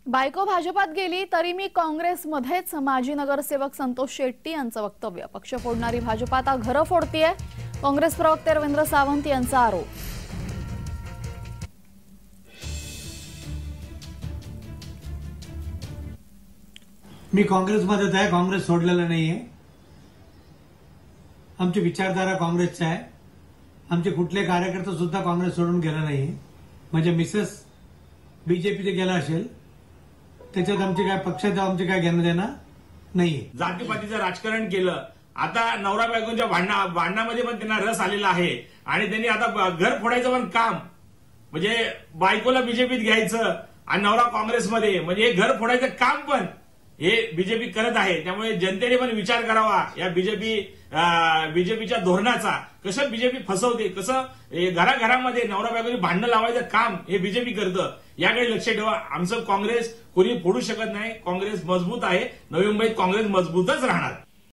बायको भाजपात गेली तरी मी काँग्रेसमध्येच, माजी नगरसेवक संतोष शेट्टी यांचं वक्तव्य। पक्ष फोडणारी भाजपा आता घरं फोडतीये, काँग्रेस प्रवक्ते रवींद्र सावंत यांचा आरोप। मी काँग्रेसमध्येच आहे, काँग्रेस सोडलेलं नाहीये। आमची विचारधारा काँग्रेसची आहे। आमचे कुठले कार्यकर्ते सुद्धा काँग्रेस सोडून गेला नाही। म्हणजे मिसेस बीजेपीचे गेला असेल त्याच्यात आमचे काय पक्षात आमचे काय घेणं देणं नाहीये। जातीपातीचं राजकारण केलं। आता नवरा बायकोच्या भांडणामध्ये पण त्यांना रस आलेला आहे आणि त्यांनी आता घर फोडायचं पण काम, म्हणजे बायकोला बीजेपीत घ्यायचं आणि नवरा काँग्रेसमध्ये, म्हणजे हे घर फोडायचं काम पण हे बीजेपी करत आहे। त्यामुळे जनतेने पण विचार करावा या बीजेपीच्या धोरणाचा। कसं बीजेपी फसवते, कसं घराघरामध्ये नवरा बायकोची भांडणं लावायचं काम हे बीजेपी करतं, याकडे लक्ष ठेवा। आमचं काँग्रेस कोणी फोडू शकत नाही। काँग्रेस मजबूत आहे। नवी मुंबईत काँग्रेस मजबूतच राहणार।